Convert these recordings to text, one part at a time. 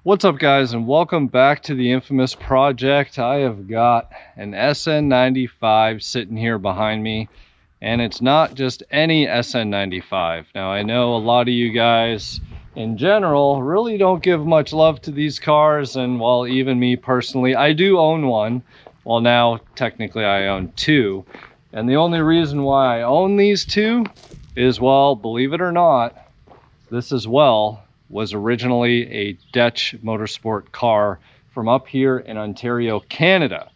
What's up, guys, and welcome back to the infamous project. I have got an SN95 sitting here behind me, and it's not just any SN95. Now, I know a lot of you guys in general really don't give much love to these cars, and well, even me personally, I do own one. Well, now technically I own two, and the only reason why I own these two is, well, believe it or not, this as well was originally a DECH Motorsport car from up here in Ontario, Canada.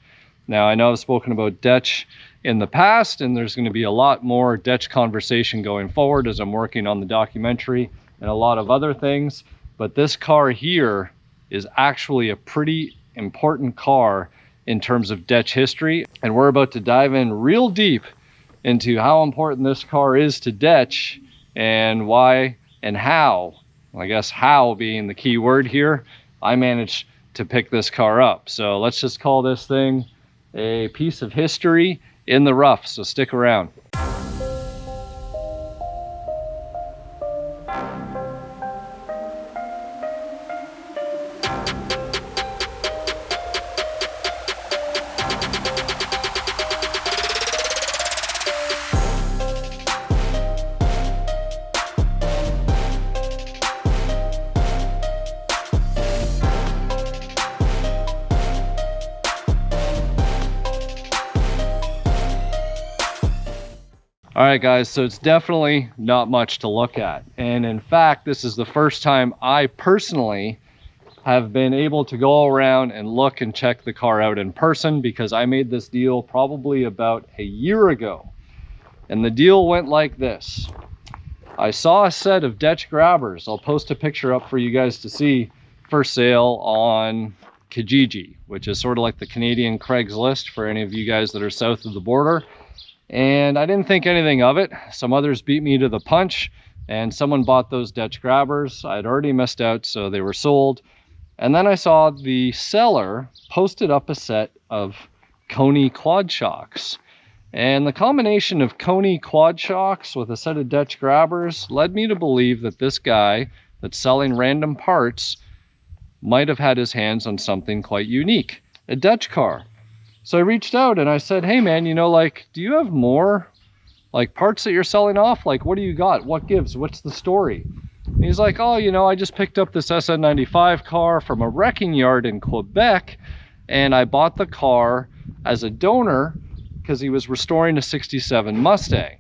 Now, I know I've spoken about DECH in the past, and there's going to be a lot more DECH conversation going forward as I'm working on the documentary and a lot of other things. But this car here is actually a pretty important car in terms of DECH history, and we're about to dive in real deep into how important this car is to DECH and why and how. I guess how being the key word here, I managed to pick this car up. So let's just call this thing a piece of history in the rough. So stick around. All right, guys, so it's definitely not much to look at. And in fact, this is the first time I personally have been able to go around and look and check the car out in person, because I made this deal probably about a year ago. And the deal went like this. I saw a set of DECH grabbers. I'll post a picture up for you guys to see, for sale on Kijiji, which is sort of like the Canadian Craigslist for any of you guys that are south of the border. And I didn't think anything of it. Some others beat me to the punch, and someone bought those DECH grabbers. I'd already missed out, so they were sold. And then I saw the seller posted up a set of Koni quad shocks. And the combination of Koni quad shocks with a set of DECH grabbers led me to believe that this guy that's selling random parts might have had his hands on something quite unique, a DECH car. So I reached out and I said, hey man, you know, like, do you have more like parts that you're selling off? Like, what do you got? What gives? What's the story? And he's like, oh, you know, I just picked up this SN95 car from a wrecking yard in Quebec, and I bought the car as a donor because he was restoring a '67 Mustang.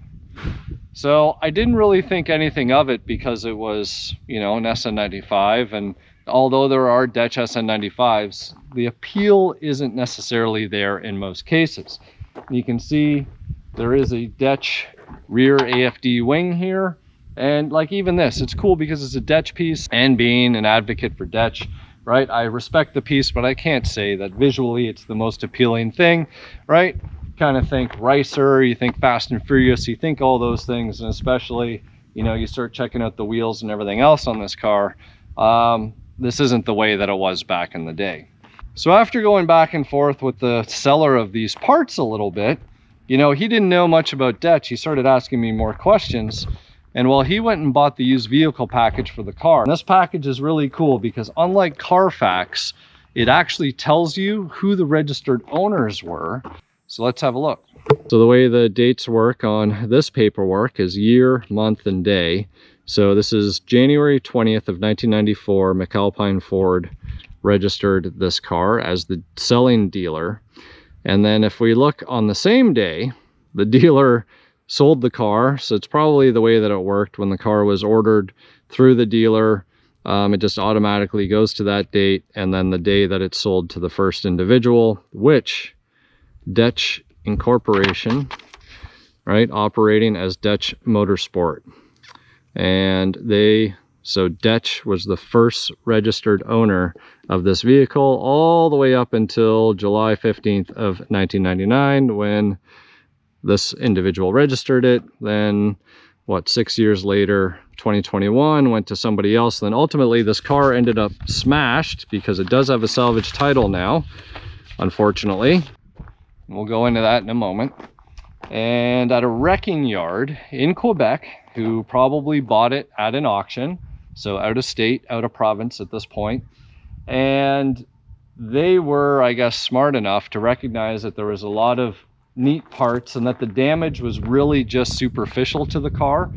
So I didn't really think anything of it because it was, you know, an SN95, and although there are DECH SN95s, the appeal isn't necessarily there in most cases. You can see there is a DECH rear AFD wing here, and like even this, it's cool because it's a DECH piece, and being an advocate for DECH, right, I respect the piece, but I can't say that visually it's the most appealing thing, right? Kind of think Ricer, you think Fast and Furious, you think all those things, and especially, you know, you start checking out the wheels and everything else on this car. This isn't the way that it was back in the day. So after going back and forth with the seller of these parts a little bit, you know, he didn't know much about DECH. He started asking me more questions. And well, he went and bought the used vehicle package for the car. And this package is really cool because unlike Carfax, it actually tells you who the registered owners were. So let's have a look. So the way the dates work on this paperwork is year, month, and day. So this is January 20th of 1994. McAlpine Ford registered this car as the selling dealer. And then if we look on the same day, the dealer sold the car. So it's probably the way that it worked when the car was ordered through the dealer. It just automatically goes to that date, and then the day that it's sold to the first individual, which DECH Incorporation, right, operating as DECH Motorsport. And so DECH was the first registered owner of this vehicle all the way up until July 15th of 1999, when this individual registered it. Then what, 6 years later, 2021, went to somebody else. Then ultimately this car ended up smashed because it does have a salvage title now, unfortunately. We'll go into that in a moment. And at a wrecking yard in Quebec, who probably bought it at an auction, so out of state, out of province at this point, And they were, I guess, smart enough to recognize that there was a lot of neat parts and that the damage was really just superficial to the car,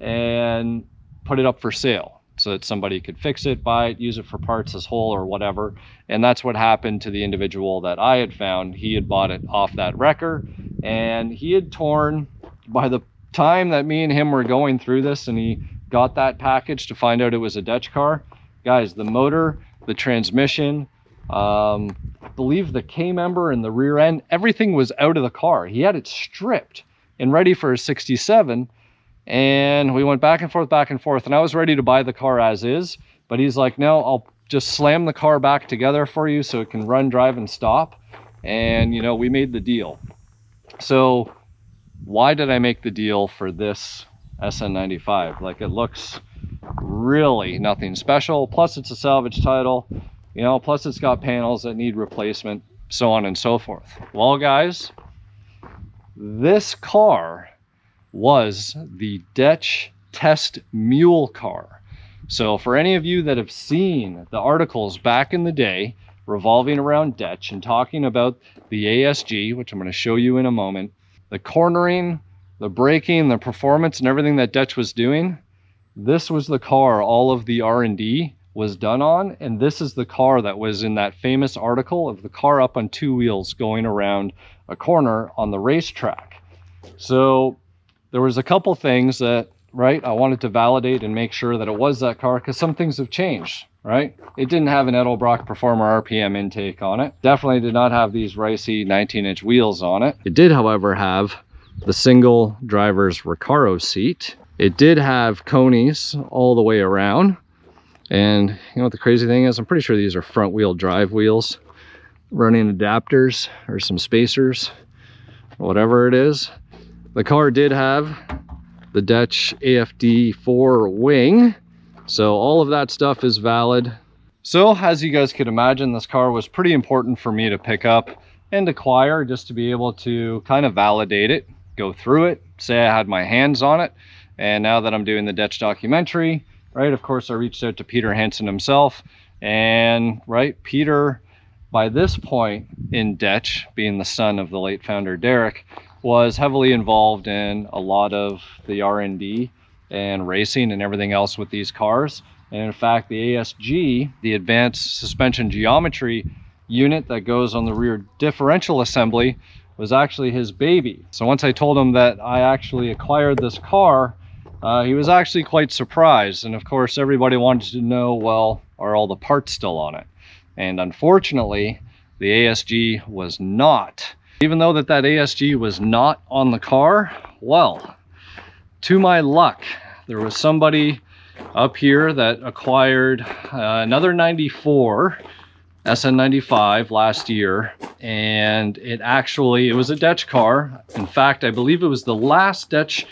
and put it up for sale so that somebody could fix it, buy it, use it for parts as whole or whatever. And that's what happened to the individual that I had found. He had bought it off that wrecker, and he had torn, by the time that me and him were going through this and he got that package to find out it was a DECH car, guys, the motor, the transmission, I believe the K-member and the rear end, everything was out of the car. He had it stripped and ready for a 67, and we went back and forth, and I was ready to buy the car as is, but he's like, no, I'll just slam the car back together for you so it can run, drive, and stop. And you know, we made the deal. So why did I make the deal for this SN95? Like, it looks really nothing special, plus it's a salvage title, you know, plus it's got panels that need replacement, so on and so forth. Well, guys, this car was the DECH Test Mule car. So for any of you that have seen the articles back in the day revolving around DECH and talking about the ASG, which I'm going to show you in a moment, the cornering, the braking, the performance, and everything that DECH was doing, this was the car all of the R&D was done on, and this is the car that was in that famous article of the car up on two wheels going around a corner on the racetrack. So there was a couple things that, right, I wanted to validate and make sure that it was that car, because some things have changed, right? It didn't have an Edelbrock Performer RPM intake on it. Definitely did not have these ricey 19-inch wheels on it. It did, however, have the single driver's Recaro seat. It did have conies all the way around. And you know what the crazy thing is? I'm pretty sure these are front wheel drive wheels, running adapters or some spacers, whatever it is. The car did have the DECH AFD4 wing, so all of that stuff is valid. So as you guys could imagine, this car was pretty important for me to pick up and acquire, just to be able to kind of validate it, go through it, say I had my hands on it. And now that I'm doing the DECH documentary, right, of course I reached out to Peter Hansen himself, and right, Peter, by this point in DECH, being the son of the late founder Derek, was heavily involved in a lot of the R&D and racing and everything else with these cars. And in fact, the ASG, the advanced suspension geometry unit that goes on the rear differential assembly, was actually his baby. So once I told him that I actually acquired this car, he was actually quite surprised. And of course, everybody wanted to know, well, are all the parts still on it? And unfortunately, the ASG was not. Even though that ASG was not on the car, well, to my luck, there was somebody up here that acquired another 94 SN95 last year, and it was a DECH car. In fact, I believe it was the last DECH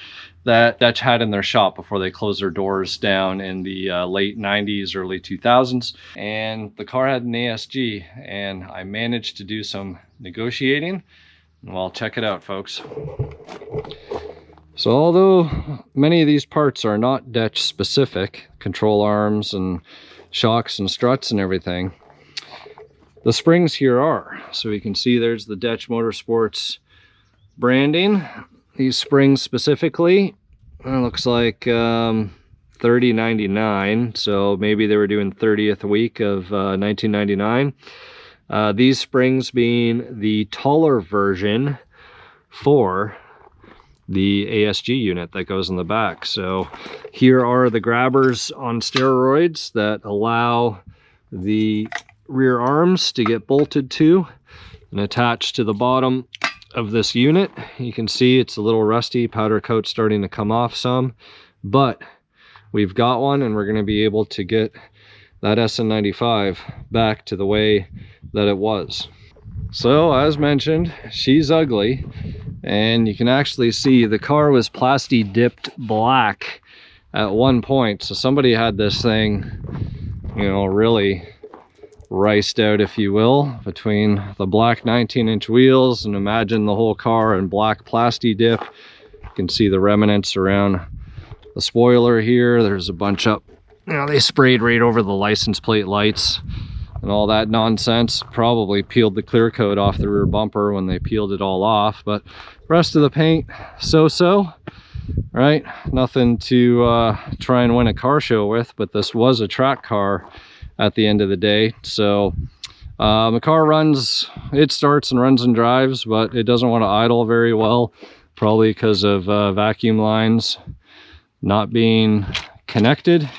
that DECH had in their shop before they closed their doors down in the late 90s, early 2000s. And the car had an ASG, and I managed to do some negotiating. Well, check it out, folks. So although many of these parts are not DECH specific, control arms and shocks and struts and everything, the springs here are. So you can see there's the DECH Motorsports branding. These springs specifically, it looks like $30.99, so maybe they were doing 30th week of 1999. These springs being the taller version for the ASG unit that goes in the back. So here are the grabbers on steroids that allow the rear arms to get bolted to and attached to the bottom of this unit. You can see it's a little rusty, powder coat starting to come off some, but we've got one, and we're going to be able to get that SN95 back to the way that it was. So as mentioned, she's ugly, and you can actually see the car was plasti dipped black at one point. So somebody had this thing, you know, really riced out, if you will, between the black 19-inch wheels, and imagine the whole car in black plasti dip. You can see the remnants around the spoiler here. There's a bunch up, you know, they sprayed right over the license plate lights. and all that nonsense. Probably peeled the clear coat off the rear bumper when they peeled it all off, but rest of the paint so-so, right? Nothing to try and win a car show with, but this was a track car at the end of the day. So the car runs, it starts and runs and drives, but it doesn't want to idle very well, probably because of vacuum lines not being connected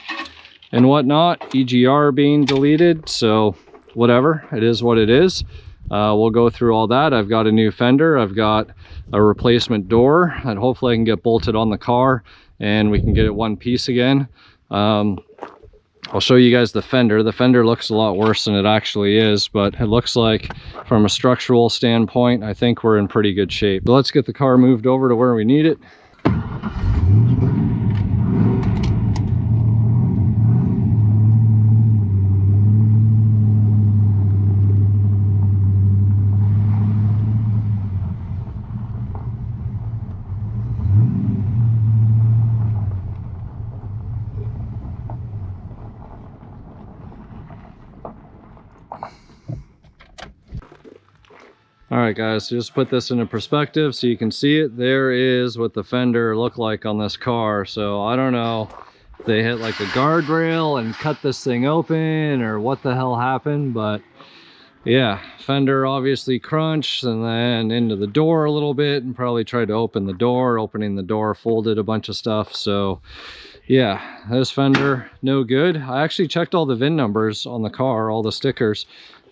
and whatnot, EGR being deleted. So whatever, it is what it is. We'll go through all that. I've got a new fender, I've got a replacement door, and hopefully I can get bolted on the car and we can get it one piece again. I'll show you guys the fender. The fender looks a lot worse than it actually is, but it looks like from a structural standpoint, I think we're in pretty good shape. So let's get the car moved over to where we need it. All right guys, so just put this into perspective so you can see it. There is what the fender looked like on this car. So I don't know if they hit like a guardrail and cut this thing open or what the hell happened, but yeah, fender obviously crunched and then into the door a little bit and probably tried to open the door. Opening the door folded a bunch of stuff. So yeah, this fender no good. I actually checked all the VIN numbers on the car, all the stickers,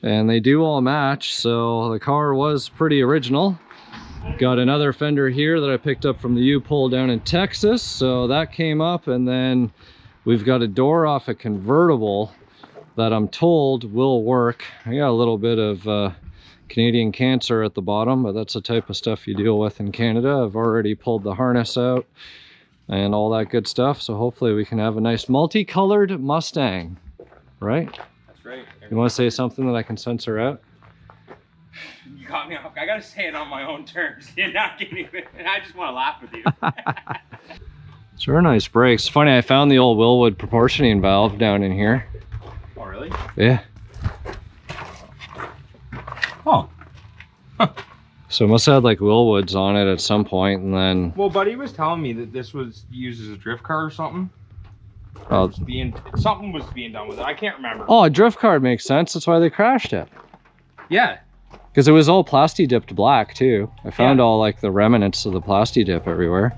and they do all match, so the car was pretty original. Got another fender here that I picked up from the U-Pull down in Texas, so that came up. And then we've got a door off a convertible that I'm told will work. I got a little bit of Canadian cancer at the bottom, but that's the type of stuff you deal with in Canada. I've already pulled the harness out and all that good stuff, so hopefully we can have a nice multicolored Mustang, right? Right. You want to say something that I can censor out? You got me off. I gotta say it on my own terms. You're not getting it. I just want to laugh with you. It's very nice brakes. Funny, I found the old Willwood proportioning valve down in here. Oh, really? Yeah. Oh. So it must have had like Willwoods on it at some point, and then... Well, buddy was telling me that this was used as a drift car or something. Something was being done with it. I can't remember. Oh, a drift car makes sense. That's why they crashed it. Yeah. Because it was all plasti dipped black too. I found all like the remnants of the plasti dip everywhere.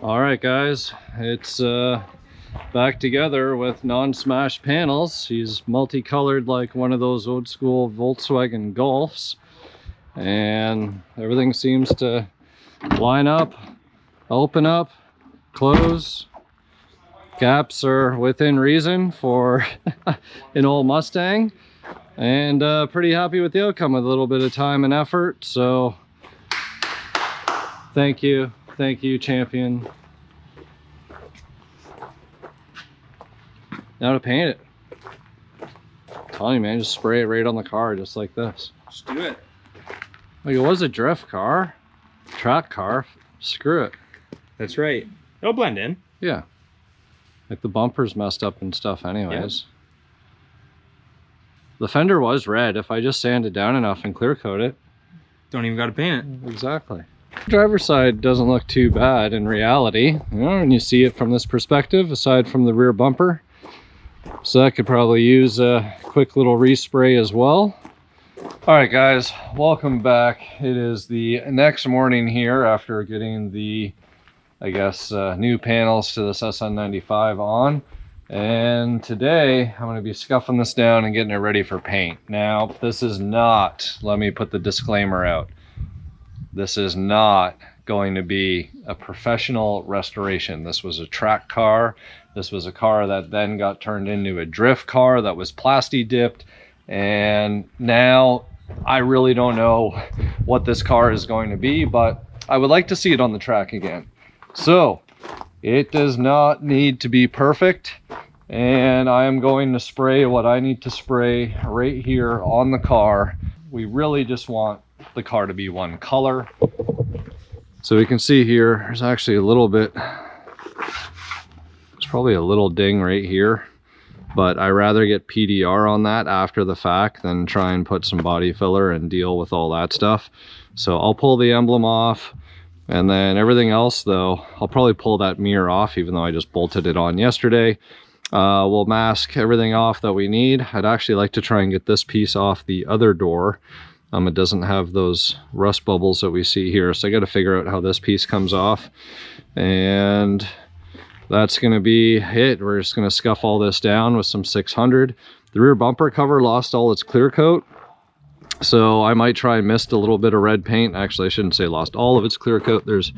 All right guys, it's back together with non-smashed panels. He's multicolored like one of those old school Volkswagen Golfs, and everything seems to line up, open up, close. Gaps are within reason for an old Mustang, and pretty happy with the outcome with a little bit of time and effort. So thank you champion. Now to paint it. I'm telling you, man, just spray it right on the car just like this. Just do it. Like, it was a drift car, track car, screw it. That's right. It'll blend in. Yeah. Like the bumper's messed up and stuff anyways. Yep. The fender was red. If I just sand it down enough and clear coat it, Don't even got to paint it. Exactly. Driver's side doesn't look too bad in reality, you know, and you see it from this perspective, aside from the rear bumper. So that could probably use a quick little respray as well. All right, guys, welcome back. It is the next morning here after getting the, I guess, new panels to this SN95 on. And today I'm going to be scuffing this down and getting it ready for paint. Now, this is not, let me put the disclaimer out. This is not going to be a professional restoration. This was a track car. This was a car that then got turned into a drift car that was plasti dipped. And now I really don't know what this car is going to be, but I would like to see it on the track again. So it does not need to be perfect. And I am going to spray what I need to spray right here on the car. We really just want the car to be one color. So we can see here, there's actually a little bit, there's probably a little ding right here, but I rather get PDR on that after the fact than try and put some body filler and deal with all that stuff. So I'll pull the emblem off, and then everything else though, I'll probably pull that mirror off even though I just bolted it on yesterday. We'll mask everything off that we need. I'd actually like to try and get this piece off the other door. It doesn't have those rust bubbles that we see here, so I got to figure out how this piece comes off, and that's going to be it. We're just going to scuff all this down with some 600. The rear bumper cover lost all its clear coat, so I might try and mist a little bit of red paint. Actually, I shouldn't say lost all of its clear coat. There's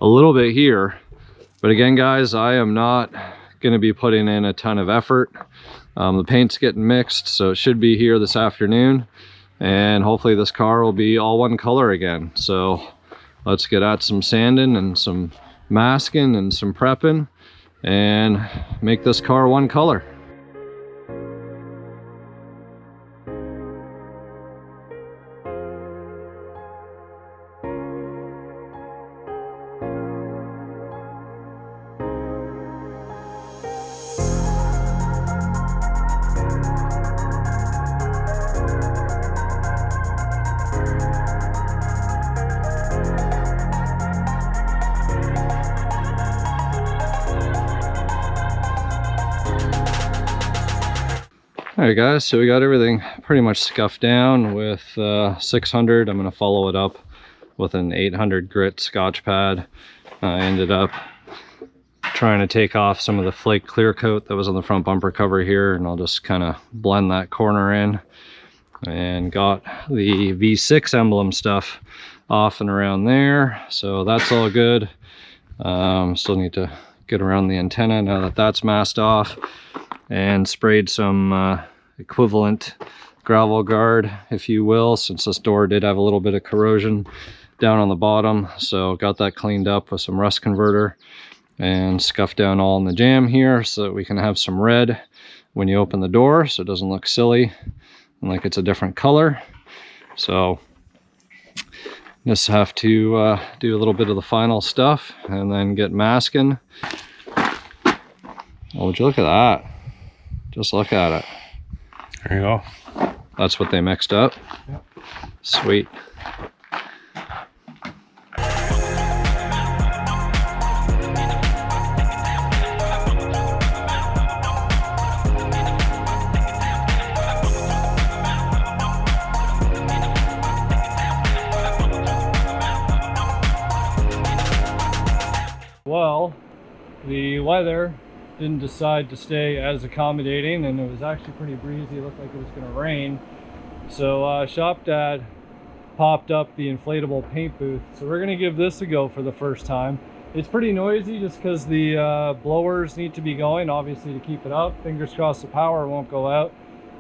a little bit here, but again, guys, I am not going to be putting in a ton of effort. The paint's getting mixed, so it should be here this afternoon. And hopefully this car will be all one color again. So let's get at some sanding and some masking and some prepping and make this car one color. All right, guys, so we got everything pretty much scuffed down with 600. I'm going to follow it up with an 800 grit Scotch pad. I ended up trying to take off some of the flake clear coat that was on the front bumper cover here, and I'll just kind of blend that corner in, and got the V6 emblem stuff off and around there, so that's all good. Still need to get around the antenna now that that's masked off, and sprayed some equivalent gravel guard, if you will, since this door did have a little bit of corrosion down on the bottom. So got that cleaned up with some rust converter and scuffed down all in the jamb here so that we can have some red when you open the door, so it doesn't look silly and like it's a different color. So just have to do a little bit of the final stuff and then get masking. Oh, would you look at that? Just look at it. There you go. That's what they mixed up. Yep. Sweet. Well, the weather didn't decide to stay as accommodating, and it was actually pretty breezy. It looked like it was going to rain. So Shop Dad popped up the inflatable paint booth. So we're going to give this a go for the first time. It's pretty noisy just because the blowers need to be going, obviously, to keep it up. Fingers crossed the power won't go out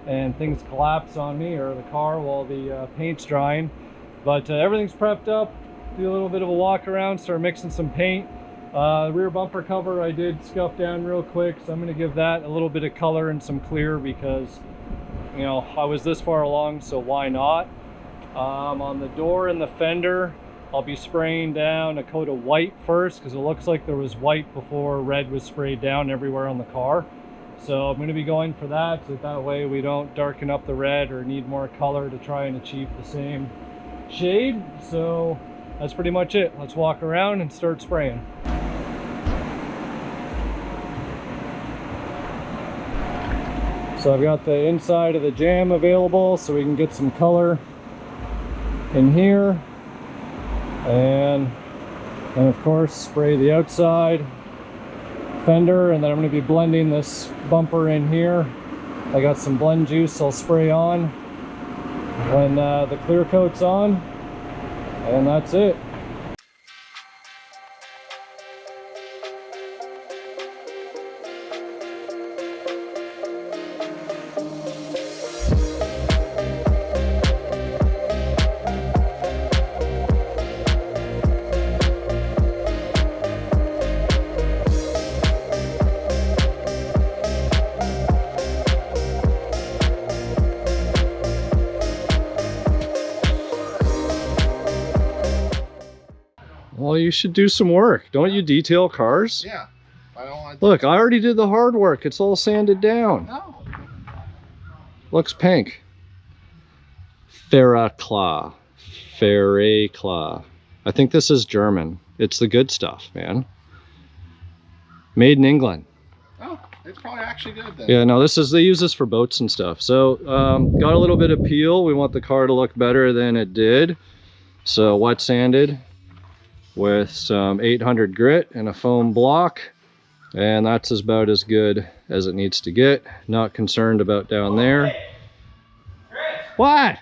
and things collapse on me or the car while the paint's drying. But everything's prepped up. Do a little bit of a walk around, start mixing some paint. Rear bumper cover I did scuff down real quick, so I'm going to give that a little bit of color and some clear because, you know, I was this far along, so why not? On the door and the fender, I'll be spraying down a coat of white first because it looks like there was white before red was sprayed down everywhere on the car. So I'm going to be going for that, so that way we don't darken up the red or need more color to try and achieve the same shade, so that's pretty much it. Let's walk around and start spraying. So I've got the inside of the jam available so we can get some color in here, and of course spray the outside fender, and then I'm going to be blending this bumper in here. I got some blend juice I'll spray on when the clear coat's on, and that's it. Well, you should do some work. Don't you detail cars? Yeah. I don't want Look, I already did the hard work. It's all sanded down. No. Looks pink. Ferracla. Ferracla. I think this is German. It's the good stuff, man. Made in England. Oh, it's probably actually good then. Yeah, no, they use this for boats and stuff. So, got a little bit of peel. We want the car to look better than it did. So, wet sanded with some 800 grit and a foam block, and that's about as good as it needs to get. Not concerned about down there. Hey, Chris, What?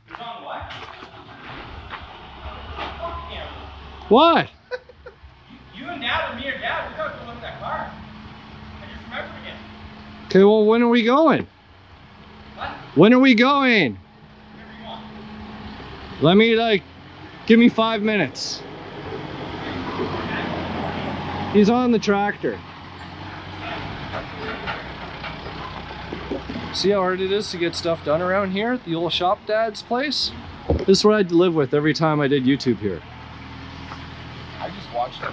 he's on what? Fuck him. What? You and Dad, or me or Dad, we gotta go look at that car. I just remembered again. Okay, well, when are we going? What? When are we going? Whatever you want. Let me, give me 5 minutes. He's on the tractor. See how hard it is to get stuff done around here at the old shop dad's place? This is what I'd live with every time I did YouTube here. I just watched him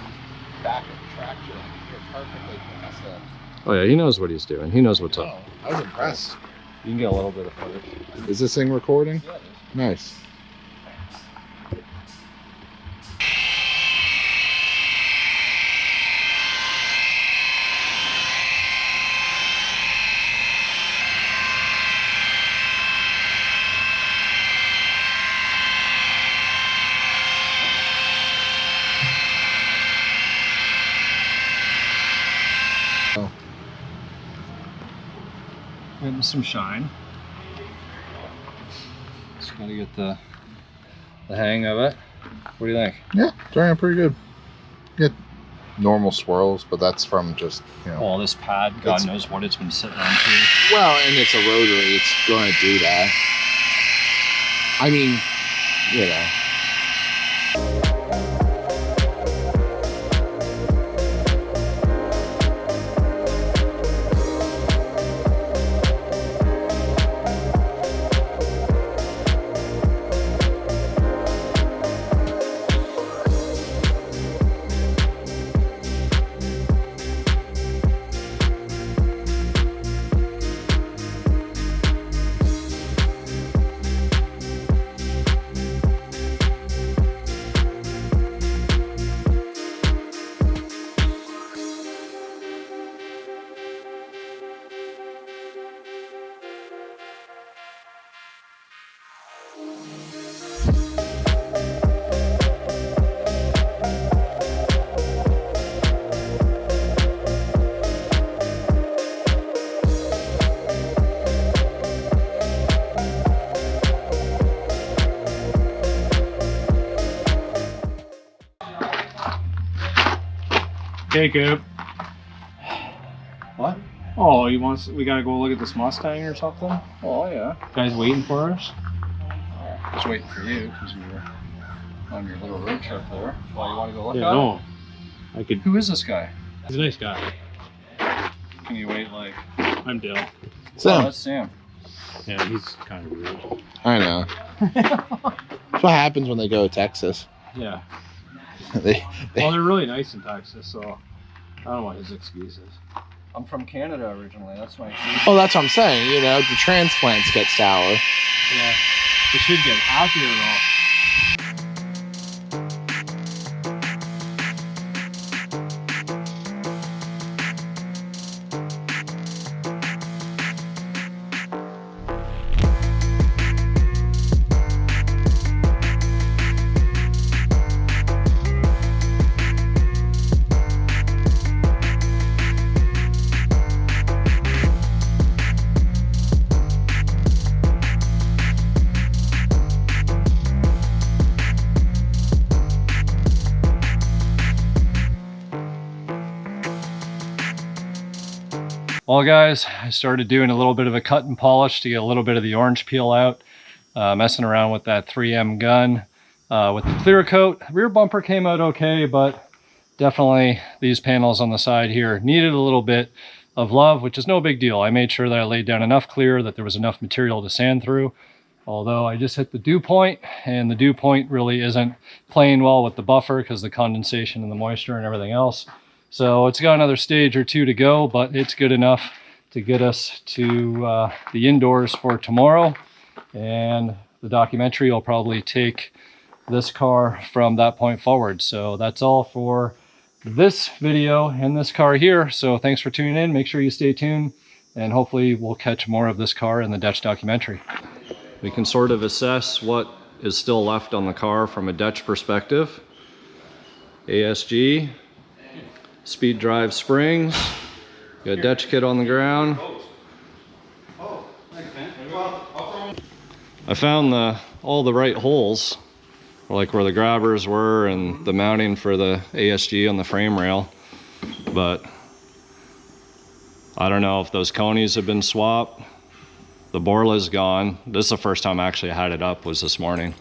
back at the tractor and you're perfectly past that. Oh yeah, he knows what he's doing. He knows what's up. Oh, I was impressed. You can get a little bit of footage. Is this thing recording? Yeah, it is. Nice. Getting some shine. Just gotta get the hang of it. What do you think? Yeah, turning out pretty good. Get normal swirls, but that's from just, you know. Well, this pad, God It's- knows what it's been sitting on too. Well, and it's a rotary, it's going to do that. I mean, you know. Hey, Coop. What? Oh, we gotta go look at this Mustang or something? Oh yeah. Guys waiting for us? I was waiting for you because you were on your little road trip there. Well, you want to go look Yeah, at it? no. I could. Who is this guy? He's a nice guy. Can you wait like... I'm Dale. Oh, Sam. that's Sam. Yeah, he's kind of weird. I know. That's what happens when they go to Texas. Yeah. they, Well, they're really nice in Texas, so I don't know what his excuse is. I'm from Canada originally. That's my excuse. oh, that's what I'm saying. You know, the transplants get sour. Yeah. It should get happier though. Well guys, I started doing a little bit of a cut and polish to get a little bit of the orange peel out, messing around with that 3M gun with the clear coat. Rear bumper came out okay, but definitely these panels on the side here needed a little bit of love, which is no big deal. I made sure that I laid down enough clear that there was enough material to sand through. Although I just hit the dew point, and the dew point really isn't playing well with the buffer because the condensation and the moisture and everything else. So it's got another stage or two to go, but it's good enough to get us to the indoors for tomorrow. And the documentary will probably take this car from that point forward. So that's all for this video and this car here. So thanks for tuning in. Make sure you stay tuned, and hopefully we'll catch more of this car in the DECH documentary. We can sort of assess what is still left on the car from a DECH perspective. ASG, speed drive springs, got a DECH kit on the ground. I found all the right holes, like where the grabbers were and the mounting for the ASG on the frame rail, but I don't know if those conies have been swapped. The Borla's gone. This is the first time I actually had it up, was this morning.